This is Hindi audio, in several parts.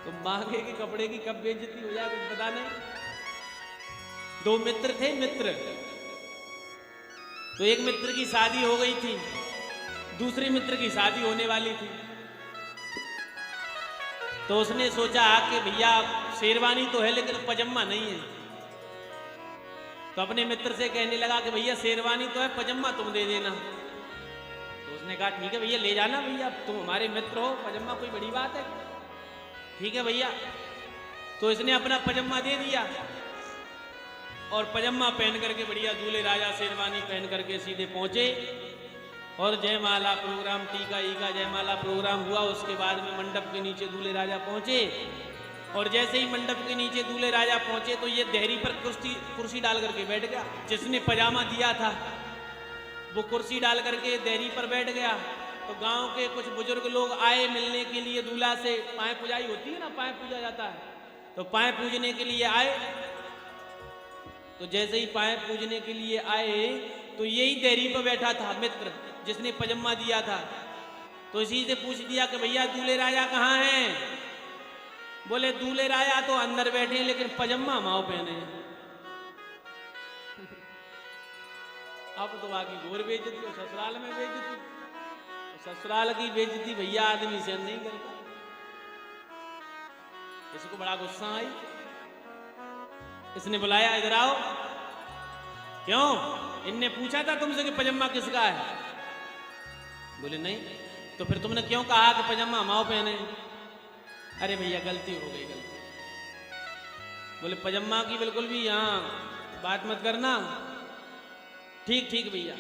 तो मांगे के कपड़े की कब बेइज्जती हो जाए कुछ पता नहीं। दो मित्र थे, मित्र। तो एक मित्र की शादी हो गई थी, दूसरे मित्र की शादी होने वाली थी। तो उसने सोचा कि भैया शेरवानी तो है लेकिन पजामा नहीं है। तो अपने मित्र से कहने लगा कि भैया शेरवानी तो है, पजामा तुम दे देना। तो उसने कहा ठीक है भैया ले जाना, भैया तुम हमारे मित्र हो, पजामा कोई बड़ी बात है। ठीक है भैया। तो इसने अपना पजामा दे दिया और पजामा पहन करके बढ़िया दूल्हे राजा शेरवानी पहन करके सीधे पहुंचे और जयमाला प्रोग्राम, टीका ईका जयमाला प्रोग्राम हुआ। उसके बाद में मंडप के नीचे दूल्हे राजा पहुंचे और जैसे ही मंडप के नीचे दूल्हे राजा पहुंचे तो ये देहरी पर कुर्सी डाल करके बैठ गया। जिसने पजामा दिया था वो कुर्सी डाल करके देहरी पर बैठ गया। तो गांव के कुछ बुजुर्ग लोग आए मिलने के लिए दूल्हा से। पाए पूजाई होती है ना, पाए पूजा जाता है, तो पाए पूजने के लिए आए। तो जैसे ही पाए पूजने के लिए आए तो यही देहरी पर बैठा था मित्र जिसने पजामा दिया था। तो इसी से पूछ दिया कि भैया दूल्हे राजा कहाँ हैं। बोले दूल्हे राजा तो अंदर बैठे हैं लेकिन पजामा माओ पहने हैं। अब तो बाकी घोर बेइज्जती, ससुराल में बेइज्जती। ससुराल की बेइज्जती भैया आदमी से नहीं करता। इसको बड़ा गुस्सा आई। इसने बुलाया, इधर आओ। क्यों? इनने पूछा था तुमसे कि पजामा किसका है? बोले नहीं। तो फिर तुमने क्यों कहा कि पजामा माओ पहने? अरे भैया गलती हो गई, गलती। बोले पजामा की बिल्कुल भी यहाँ बात मत करना। ठीक ठीक भैया।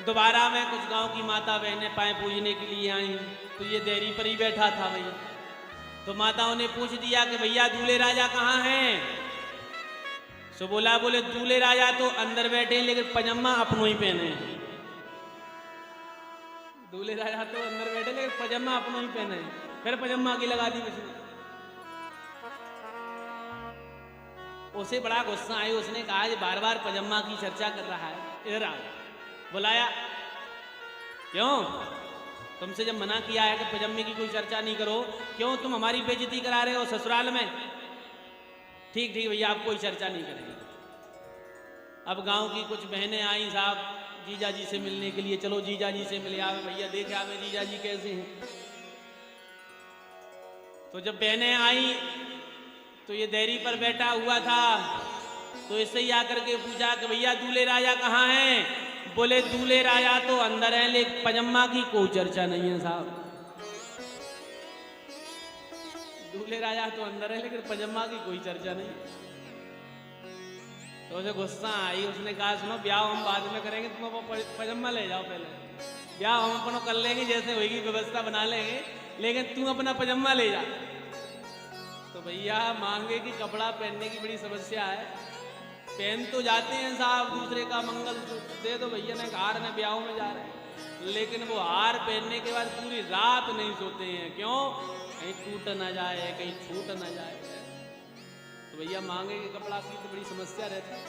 दोबारा में कुछ गांव की माता बहनें पाए पूजने के लिए आई। तो ये देहरी पर ही बैठा था भैया। तो माताओं ने पूछ दिया कि भैया दूल्हे राजा कहाँ हैं। सो बोला, बोले दूल्हे राजा तो अंदर बैठे हैं लेकिन पजामा अपनों ही पहने हैं। दूल्हे राजा तो अंदर बैठे लेकिन पजामा अपनों ही पहने हैं। फिर पजामा की लगा दी उसने। उसे बड़ा गुस्सा आई। उसने कहा कि बार बार पजामा की चर्चा कर रहा है, इधर आओ। बुलाया। क्यों? तुमसे जब मना किया है कि पजामे की कोई चर्चा नहीं करो, क्यों तुम हमारी बेइज्जती करा रहे हो ससुराल में? ठीक ठीक भैया, आप कोई चर्चा नहीं करेंगे। अब गांव की कुछ बहनें आई, साहब जीजा जी से मिलने के लिए। चलो जीजा जी से मिले आवे भैया, देखे आवे जीजा जी कैसे हैं। तो जब बहनें आई तो ये देहरी पर बैठा हुआ था। तो इससे ही आकर के पूछा कि भैया दूल्हे राजा कहाँ हैं। बोले दूल्हे राजा तो अंदर है लेकिन पजामा की कोई चर्चा नहीं है साहब। दूल्हे राजा तो अंदर है लेकिन पजामा की कोई चर्चा नहीं। तो उसे गुस्सा आई। उसने कहा सुनो, ब्याह हम बाद में करेंगे, तुम पजामा ले जाओ पहले। ब्याह हम अपना कर लेंगे, जैसे होगी व्यवस्था बना लेंगे, लेकिन तू अपना पजामा ले जा। तो भैया मांगे की कपड़ा पहनने की बड़ी समस्या है। पहन तो जाते हैं साहब दूसरे का मंगल दे दो भैया, ने हार ने ब्याहों में जा रहे हैं, लेकिन वो हार पहनने के बाद पूरी रात नहीं सोते हैं। क्यों? कहीं टूट ना जाए, कहीं छूट ना जाए। तो भैया मांगे के कपड़ा की तो बड़ी समस्या रहती है।